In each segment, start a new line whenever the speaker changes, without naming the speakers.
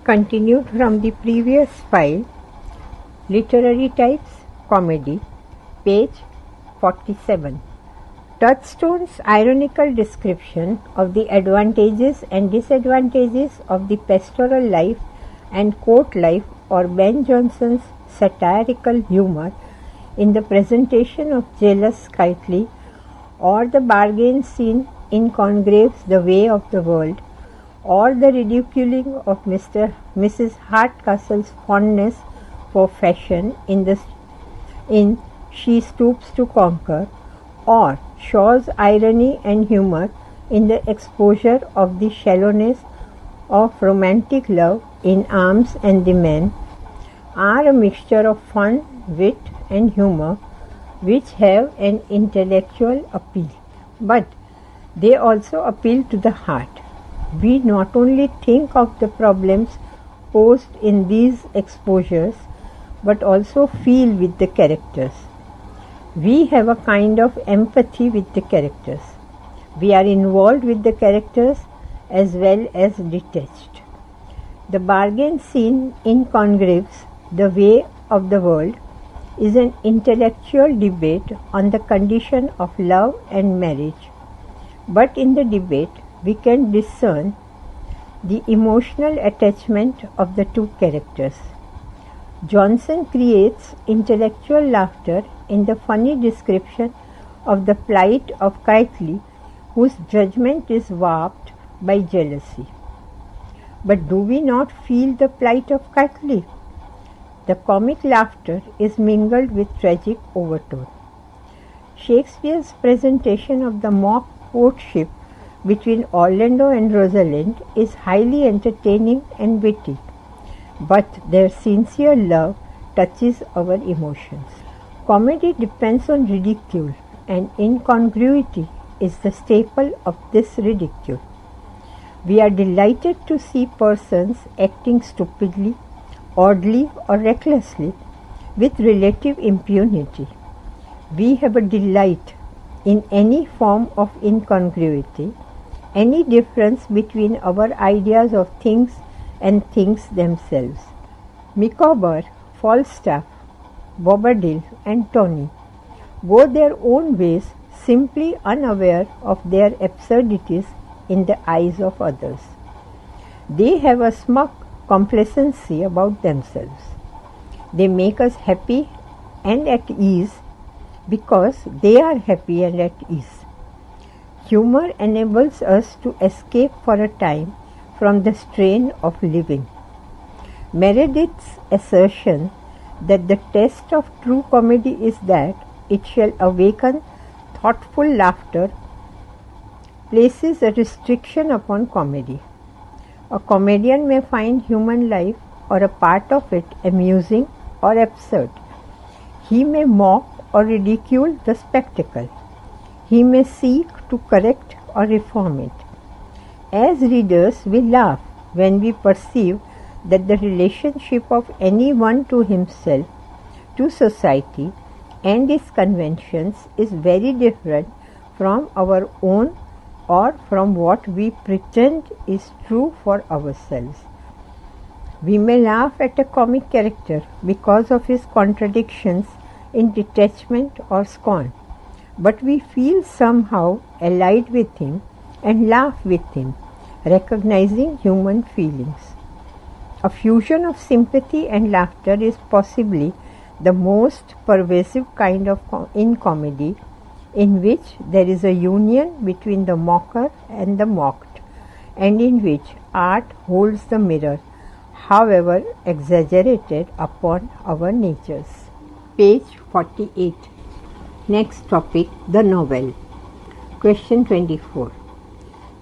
Continued from the previous file, Literary Types, Comedy, page 47. Touchstone's ironical description of the advantages and disadvantages of the pastoral life and court life, or Ben Jonson's satirical humor in the presentation of jealous Kitely, or the bargain scene in Congreve's The Way of the World, or the ridiculing of Mrs. Hardcastle's fondness for fashion in She Stoops to Conquer, or Shaw's irony and humor in the exposure of the shallowness of romantic love in Arms and the Men, are a mixture of fun, wit, and humor which have an intellectual appeal, but they also appeal to the heart. We not only think of the problems posed in these exposures, but also feel with the characters. We have a kind of empathy with the characters. We are involved with the characters as well as detached. The bargain scene in Congreve's The Way of the World is an intellectual debate on the condition of love and marriage. But in the debate, we can discern the emotional attachment of the two characters. Jonson creates intellectual laughter in the funny description of the plight of Kitely, whose judgment is warped by jealousy. But do we not feel the plight of Kitely? The comic laughter is mingled with tragic overtone. Shakespeare's presentation of the mock courtship between Orlando and Rosalind is highly entertaining and witty, but their sincere love touches our emotions. Comedy depends on ridicule, and incongruity is the staple of this ridicule. We are delighted to see persons acting stupidly, oddly, or recklessly with relative impunity. We have a delight in any form of incongruity, any difference between our ideas of things and things themselves. Micawber, Falstaff, Bobadil, and Tony go their own ways, simply unaware of their absurdities in the eyes of others. They have a smug complacency about themselves. They make us happy and at ease because they are happy and at ease. Humor enables us to escape for a time from the strain of living. Meredith's assertion that the test of true comedy is that it shall awaken thoughtful laughter places a restriction upon comedy. A comedian may find human life or a part of it amusing or absurd. He may mock or ridicule the spectacle. He may seek to correct or reform it. As readers, we laugh when we perceive that the relationship of any one to himself, to society, and its conventions is very different from our own or from what we pretend is true for ourselves. We may laugh at a comic character because of his contradictions in detachment or scorn, but we feel somehow allied with him and laugh with him, recognizing human feelings. A fusion of sympathy and laughter is possibly the most pervasive kind of in comedy, in which there is a union between the mocker and the mocked, and in which art holds the mirror, however exaggerated, upon our natures. Page 48. Next topic, the novel. Question 24.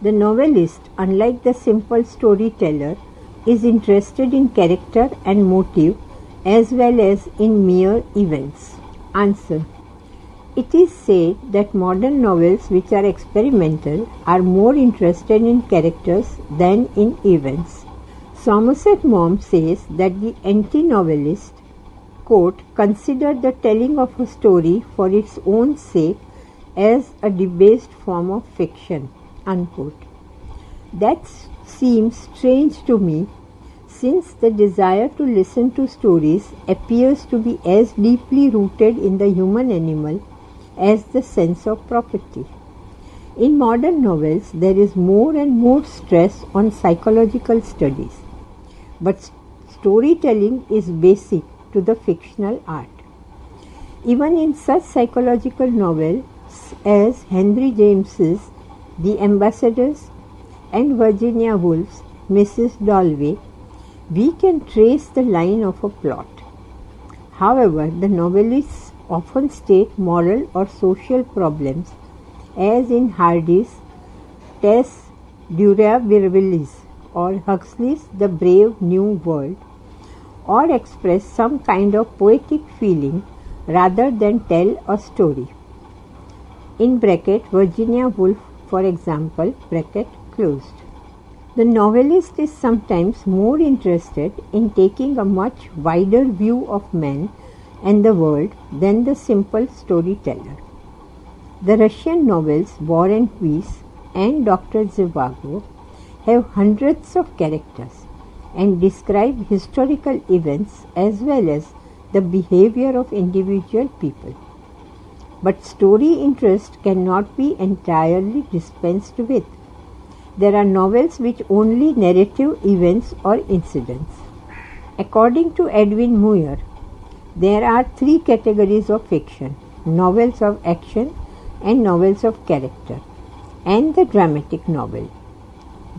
The novelist, unlike the simple storyteller, is interested in character and motive as well as in mere events. Answer. It is said that modern novels which are experimental are more interested in characters than in events. Somerset Maugham says that the anti-novelist, quote, considered the telling of a story for its own sake as a debased form of fiction, unquote. That seems strange to me, Since the desire to listen to stories appears to be as deeply rooted in the human animal as the sense of property. In modern novels, there is more and more stress on psychological studies, but storytelling is basic to the fictional art. Even in such psychological novels as Henry James's The Ambassadors and Virginia Woolf's Mrs. Dalloway, we can trace the line of a plot. However, the novelists often state moral or social problems, as in Hardy's Tess Durabilis or Huxley's The Brave New World, or express some kind of poetic feeling rather than tell a story. In bracket Virginia Woolf, for example, bracket closed. The novelist is sometimes more interested in taking a much wider view of men and the world than the simple storyteller. The Russian novels War and Peace and Dr. Zhivago have hundreds of characters and describe historical events as well as the behavior of individual people. But story interest cannot be entirely dispensed with. There are novels which only narrative events or incidents. According to Edwin Muir, there are three categories of fiction: novels of action and novels of character, and the dramatic novel.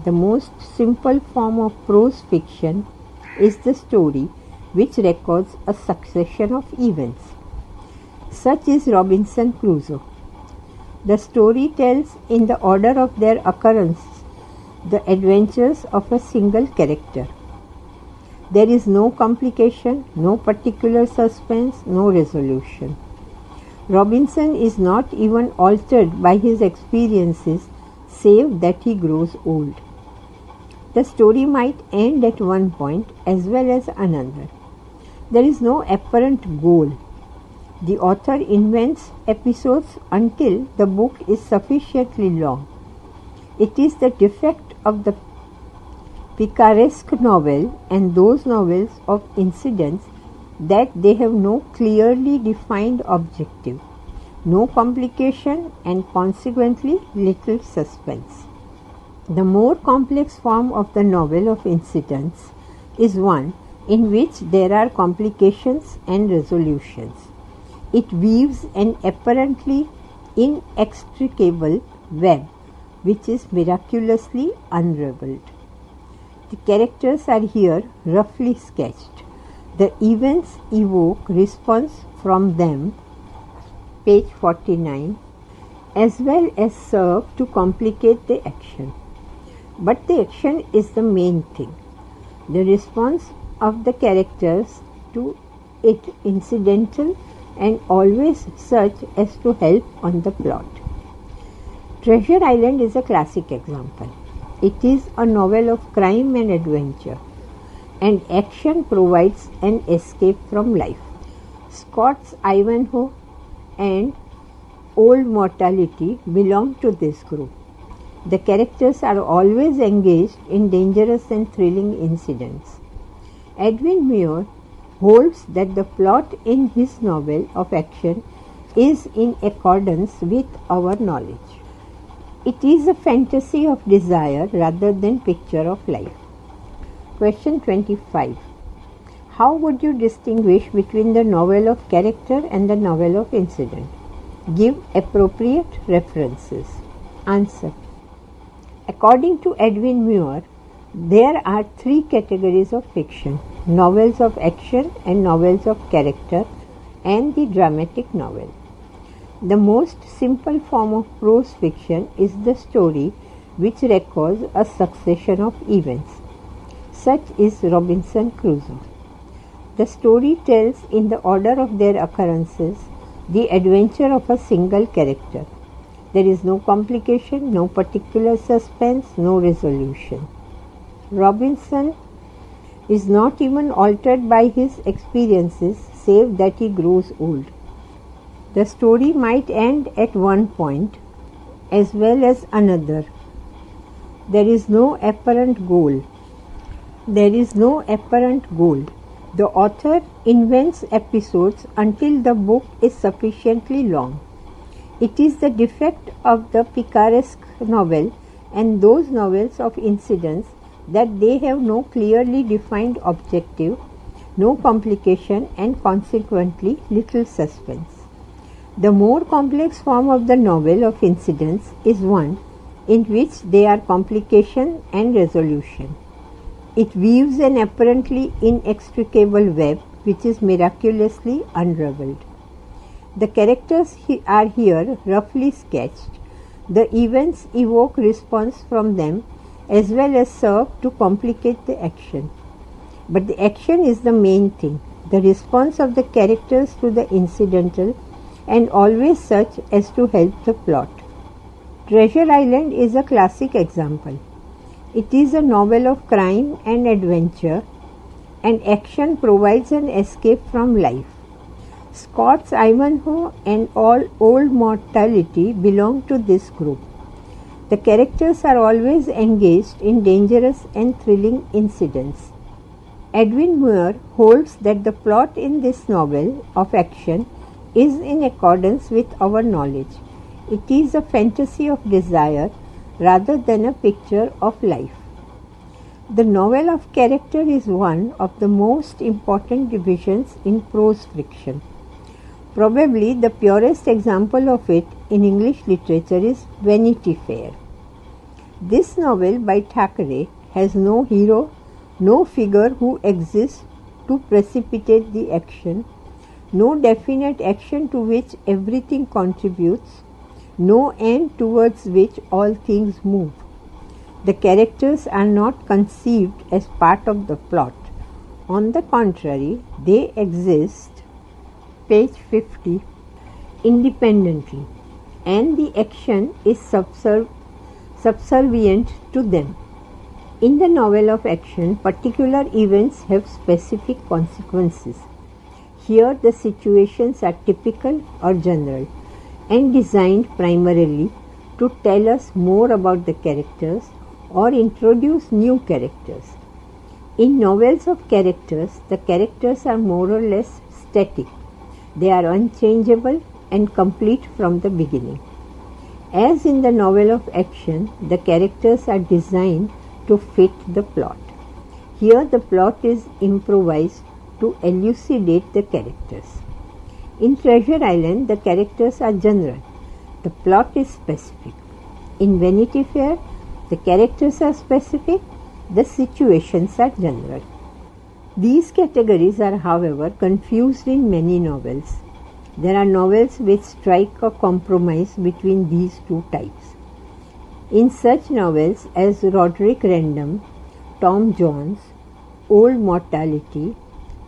The most simple form of prose fiction is the story which records a succession of events. Such is Robinson Crusoe. The story tells in the order of their occurrence the adventures of a single character. There is no complication, no particular suspense, no resolution. Robinson is not even altered by his experiences, save that he grows old. The story might end at one point as well as another. There is no apparent goal. The author invents episodes until the book is sufficiently long. It is the defect of the picaresque novel and those novels of incidents that they have no clearly defined objective, no complication, and consequently little suspense. The more complex form of the novel of incidents is one in which there are complications and resolutions. It weaves an apparently inextricable web which is miraculously unraveled. The characters are here roughly sketched. The events evoke response from them, page 49, as well as serve to complicate the action. But the action is the main thing. The response of the characters to it incidental and always such as to help on the plot. Treasure Island is a classic example. It is a novel of crime and adventure, and action provides an escape from life. Scott's Ivanhoe and Old Mortality belong to this group. The characters are always engaged in dangerous and thrilling incidents. Edwin Muir holds that the plot in his novel of action is in accordance with our knowledge. It is a fantasy of desire rather than picture of life. Question 25. How would you distinguish between the novel of character and the novel of incident? Give appropriate references. Answer. According to Edwin Muir, there are three categories of fiction: novels of action and novels of character, and the dramatic novel. The most simple form of prose fiction is the story which records a succession of events. Such is Robinson Crusoe. The story tells in the order of their occurrences the adventure of a single character. There is no complication, no particular suspense, no resolution. Robinson is not even altered by his experiences, save that he grows old. The story might end at one point as well as another. There is no apparent goal. There is no apparent goal. The author invents episodes until the book is sufficiently long. It is the defect of the picaresque novel and those novels of incidents that they have no clearly defined objective, no complication, and consequently little suspense. The more complex form of the novel of incidents is one in which there are complication and resolution. It weaves an apparently inextricable web which is miraculously unravelled. The characters are here roughly sketched. The events evoke response from them as well as serve to complicate the action. But the action is the main thing, the response of the characters to the incidental, and always such as to help the plot. Treasure Island is a classic example. It is a novel of crime and adventure, and action provides an escape from life. Scott's Ivanhoe and all Old Mortality belong to this group. The characters are always engaged in dangerous and thrilling incidents. Edwin Muir holds that the plot in this novel of action is in accordance with our knowledge. It is a fantasy of desire rather than a picture of life. The novel of character is one of the most important divisions in prose fiction. Probably the purest example of it in English literature is Vanity Fair. This novel by Thackeray has no hero, no figure who exists to precipitate the action, no definite action to which everything contributes, no end towards which all things move. The characters are not conceived as part of the plot. On the contrary, they exist, page 50, independently, and the action is subservient to them. In the novel of action, particular events have specific consequences. Here the situations are typical or general and designed primarily to tell us more about the characters or introduce new characters. In novels of characters, the characters are more or less static. They are unchangeable and complete from the beginning. As in the novel of action, the characters are designed to fit the plot. Here the plot is improvised to elucidate the characters. In Treasure Island, the characters are general. The plot is specific. In Vanity Fair, the characters are specific. The situations are general. These categories are, however, confused in many novels. There are novels which strike a compromise between these two types. In such novels as Roderick Random, Tom Jones, Old Mortality,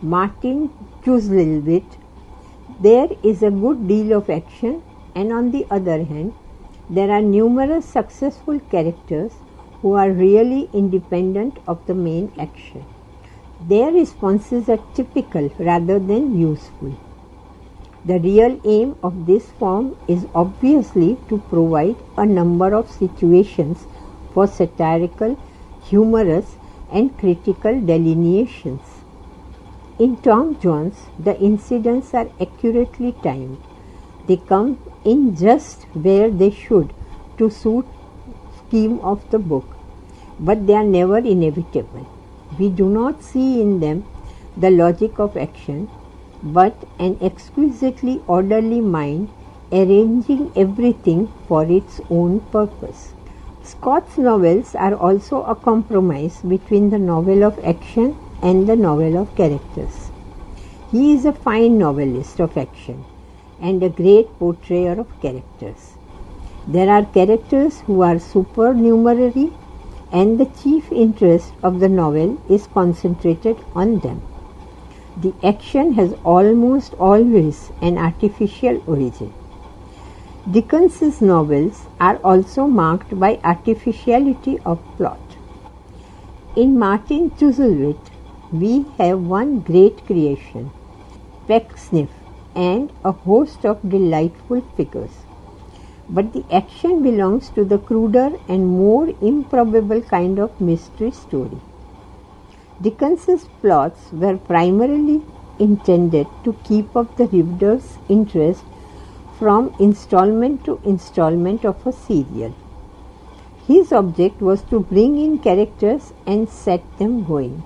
Martin Chuzzlewit, there is a good deal of action, and on the other hand, there are numerous successful characters who are really independent of the main action. Their responses are typical rather than useful. The real aim of this form is obviously to provide a number of situations for satirical, humorous, and critical delineations. In Tom Jones, the incidents are accurately timed. They come in just where they should to suit scheme of the book, but they are never inevitable. We do not see in them the logic of action, but an exquisitely orderly mind arranging everything for its own purpose. Scott's novels are also a compromise between the novel of action and the novel of characters. He is a fine novelist of action and a great portrayer of characters. There are characters who are supernumerary, and the chief interest of the novel is concentrated on them. The action has almost always an artificial origin. Dickens's novels are also marked by artificiality of plot. In Martin Chuzzlewit, we have one great creation, Pecksniff, and a host of delightful figures. But the action belongs to the cruder and more improbable kind of mystery story. Dickens's plots were primarily intended to keep up the reader's interest from installment to installment of a serial. His object was to bring in characters and set them going.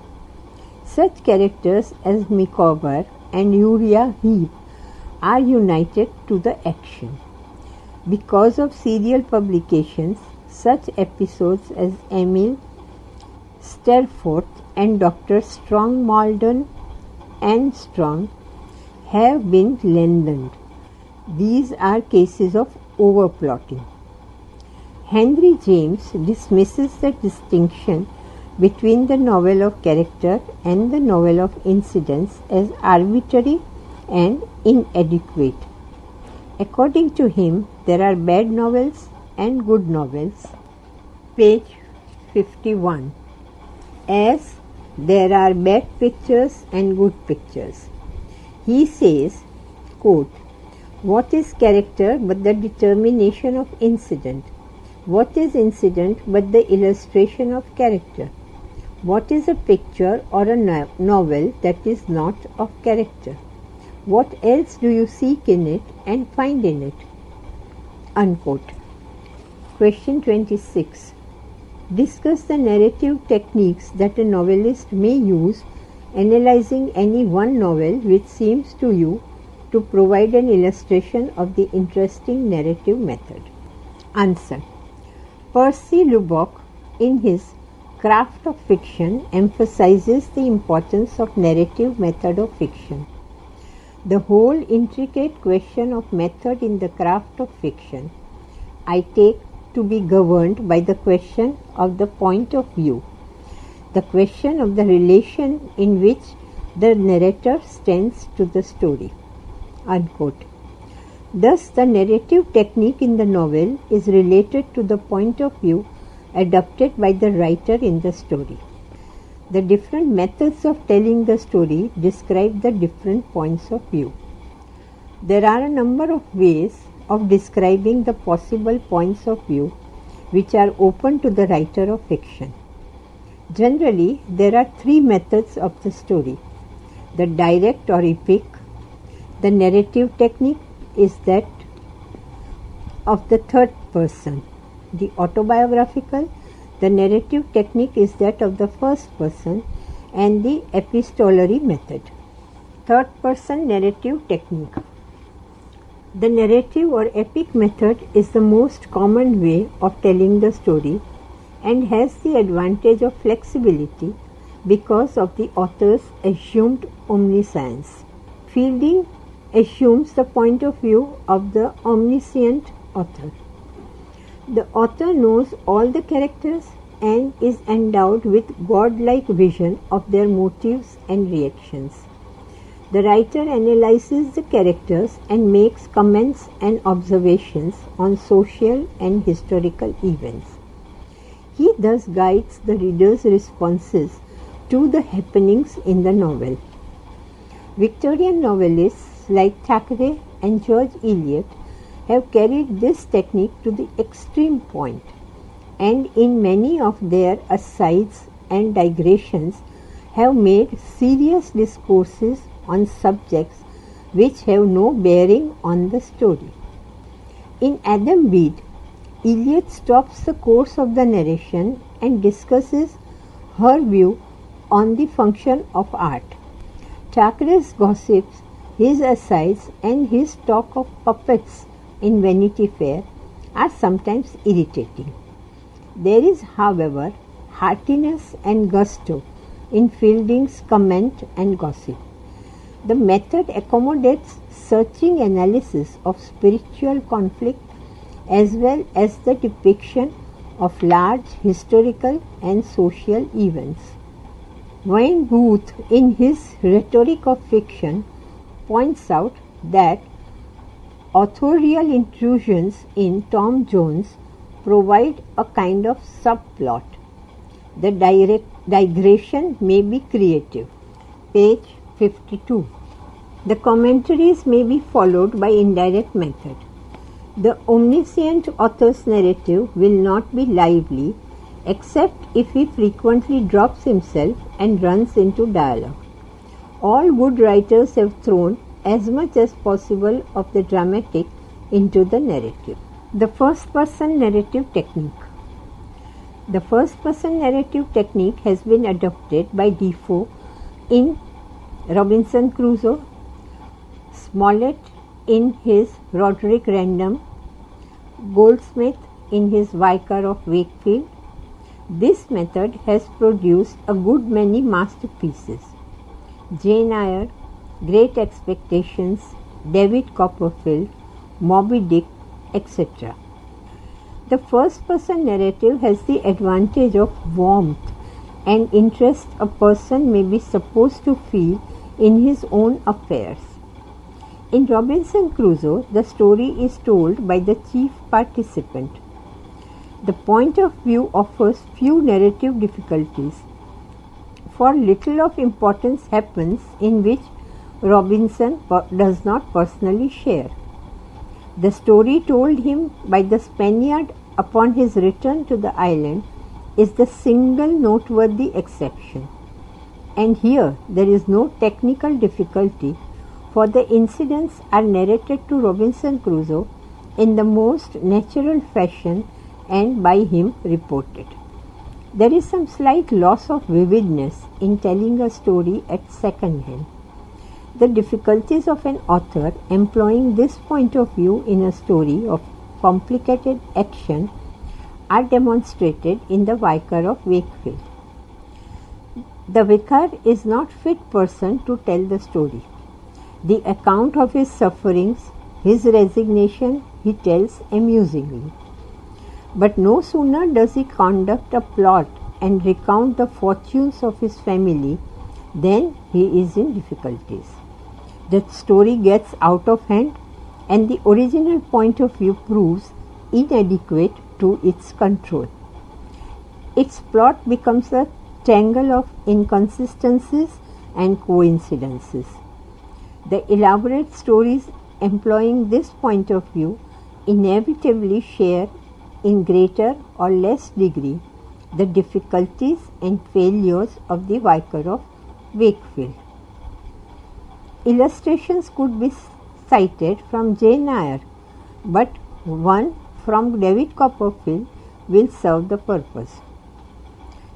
Such characters as Micawber and Uriah Heep are united to the action. Because of serial publications, such episodes as Emil Stelforth and Dr. Strong Malden and Strong have been lengthened. These are cases of overplotting. Henry James dismisses the distinction between the novel of character and the novel of incidents as arbitrary and inadequate. According to him, there are bad novels and good novels. Page 51. As there are bad pictures and good pictures. He says, quote, "What is character but the determination of incident? What is incident but the illustration of character? What is a picture or a novel that is not of character? What else do you seek in it and find in it?" Unquote. Question 26. Discuss the narrative techniques that a novelist may use analyzing any one novel which seems to you to provide an illustration of the interesting narrative method. Answer. Percy Lubbock, in his Craft of Fiction, emphasizes the importance of narrative method of fiction. The whole intricate question of method in the craft of fiction I take to be governed by the question of the point of view, the question of the relation in which the narrator stands to the story. Unquote. Thus, the narrative technique in the novel is related to the point of view adopted by the writer in the story. The different methods of telling the story describe the different points of view. There are a number of ways of describing the possible points of view which are open to the writer of fiction. Generally, there are three methods of the story: the direct or epic, the narrative technique is that of the third person, the autobiographical, the narrative technique is that of the first person, and the epistolary method. Third person narrative technique. The narrative or epic method is the most common way of telling the story and has the advantage of flexibility because of the author's assumed omniscience. Fielding assumes the point of view of the omniscient author. The author knows all the characters and is endowed with godlike vision of their motives and reactions. The writer analyzes the characters and makes comments and observations on social and historical events. He thus guides the reader's responses to the happenings in the novel. Victorian novelists like Thackeray and George Eliot have carried this technique to the extreme point, and in many of their asides and digressions have made serious discourses on subjects which have no bearing on the story. In Adam Bede, Eliot stops the course of the narration and discusses her view on the function of art. Thackeray's gossips, his asides, and his talk of puppets in Vanity Fair are sometimes irritating. There is, however, heartiness and gusto in Fielding's comment and gossip. The method accommodates searching analysis of spiritual conflict as well as the depiction of large historical and social events. Wayne Booth, in his Rhetoric of Fiction, points out that authorial intrusions in Tom Jones provide a kind of subplot. The digression may be creative. Page 52. The commentaries may be followed by indirect method. The omniscient author's narrative will not be lively except if he frequently drops himself and runs into dialogue. All good writers have thrown as much as possible of the dramatic into the narrative. The first-person narrative technique. The first-person narrative technique has been adopted by Defoe in Robinson Crusoe, Smollett in his Roderick Random, Goldsmith in his Vicar of Wakefield. This method has produced a good many masterpieces: Jane Eyre, Great Expectations, David Copperfield, Moby Dick, etc. The first-person narrative has the advantage of warmth and interest a person may be supposed to feel in his own affairs. In Robinson Crusoe, the story is told by the chief participant. The point of view offers few narrative difficulties, for little of importance happens in which Robinson does not personally share. The story told him by the Spaniard upon his return to the island is the single noteworthy exception. And here there is no technical difficulty, for the incidents are narrated to Robinson Crusoe in the most natural fashion and by him reported. There is some slight loss of vividness in telling a story at second hand. The difficulties of an author employing this point of view in a story of complicated action are demonstrated in the Vicar of Wakefield. The vicar is not fit person to tell the story. The account of his sufferings, his resignation, he tells amusingly. But no sooner does he conduct a plot and recount the fortunes of his family than he is in difficulties. The story gets out of hand and the original point of view proves inadequate to its control. Its plot becomes a tangle of inconsistencies and coincidences. The elaborate stories employing this point of view inevitably share in greater or less degree the difficulties and failures of the Vicar of Wakefield. Illustrations could be cited from Jane Eyre, but one from David Copperfield will serve the purpose.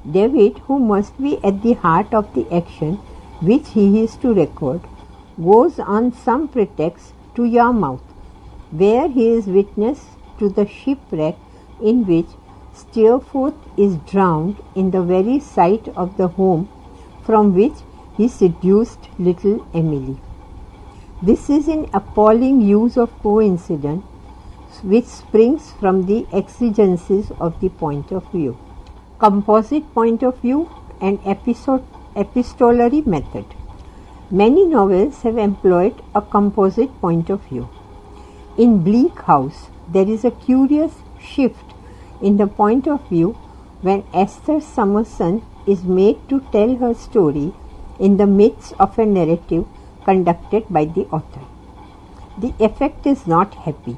David, who must be at the heart of the action which he is to record, goes on some pretext to Yarmouth, where he is witness to the shipwreck in which Steerforth is drowned in the very sight of the home from which he seduced little Emily. This is an appalling use of coincidence which springs from the exigencies of the point of view. Composite point of view and epistolary method. Many novels have employed a composite point of view. In Bleak House, there is a curious shift in the point of view when Esther Summerson is made to tell her story in the midst of a narrative conducted by the author. The effect is not happy,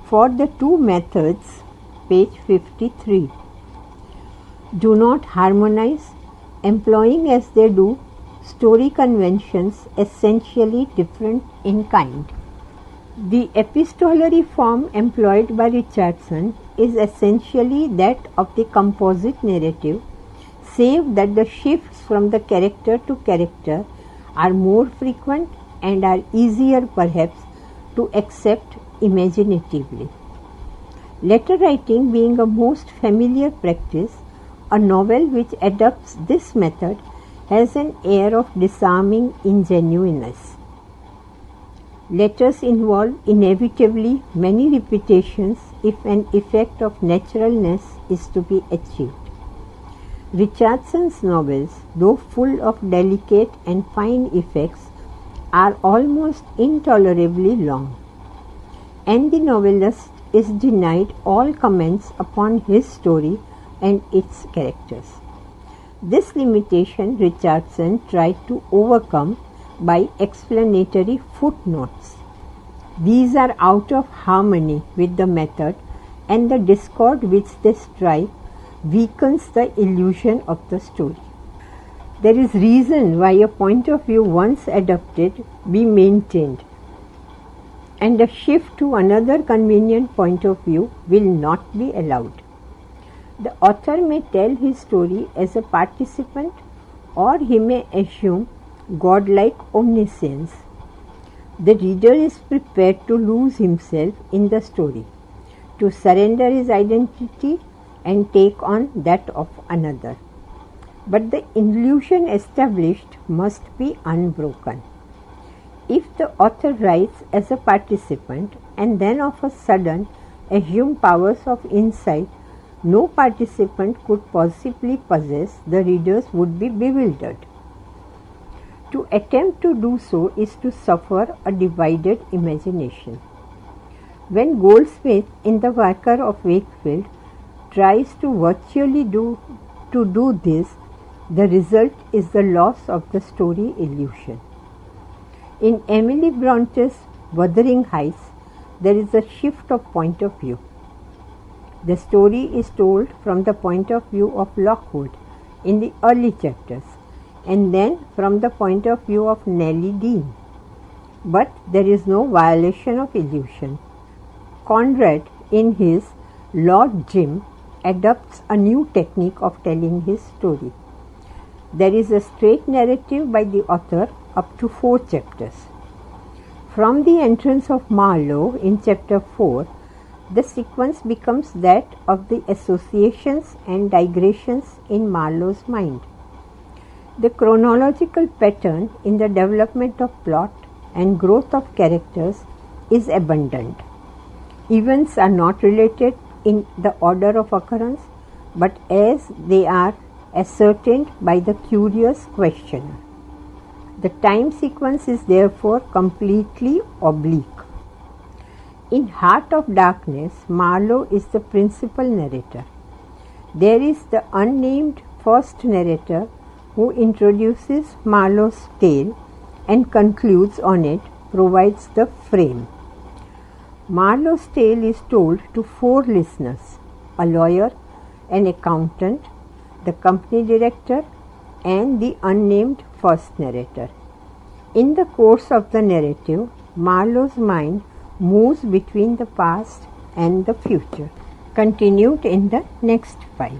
for the two methods, page 53, do not harmonize, employing as they do story conventions essentially different in kind. The epistolary form employed by Richardson is essentially that of the composite narrative, save that the shifts from the character to character are more frequent and are easier perhaps to accept imaginatively. Letter writing being a most familiar practice, a novel which adopts this method has an air of disarming ingenuousness. Letters involve inevitably many repetitions if an effect of naturalness is to be achieved. Richardson's novels, though full of delicate and fine effects, are almost intolerably long, and the novelist is denied all comments upon his story and its characters. This limitation Richardson tried to overcome by explanatory footnotes. These are out of harmony with the method, and the discord which they strike weakens the illusion of the story. There is reason why a point of view once adopted be maintained, and a shift to another convenient point of view will not be allowed. The author may tell his story as a participant, or he may assume godlike omniscience. The reader is prepared to lose himself in the story, to surrender his identity and take on that of another. But the illusion established must be unbroken. If the author writes as a participant and then of a sudden assume powers of insight no participant could possibly possess, the readers would be bewildered. To attempt to do so is to suffer a divided imagination. When Goldsmith in The Vicar of Wakefield tries to virtually do this, the result is the loss of the story illusion. In Emily Bronte's Wuthering Heights, there is a shift of point of view. The story is told from the point of view of Lockwood in the early chapters, and then from the point of view of Nellie Dean. But there is no violation of illusion. Conrad, in his Lord Jim, adopts a new technique of telling his story. There is a straight narrative by the author up to 4 chapters. From the entrance of Marlowe in chapter 4, the sequence becomes that of the associations and digressions in Marlowe's mind. The chronological pattern in the development of plot and growth of characters is abundant. Events are not related in the order of occurrence, but as they are ascertained by the curious questioner. The time sequence is therefore completely oblique. In Heart of Darkness, Marlowe is the principal narrator. There is the unnamed first narrator who introduces Marlowe's tale and concludes on it, provides the frame. Marlowe's tale is told to 4 listeners: a lawyer, an accountant, the company director, and the unnamed first narrator. In the course of the narrative, Marlowe's mind moves between the past and the future. Continued in the next file.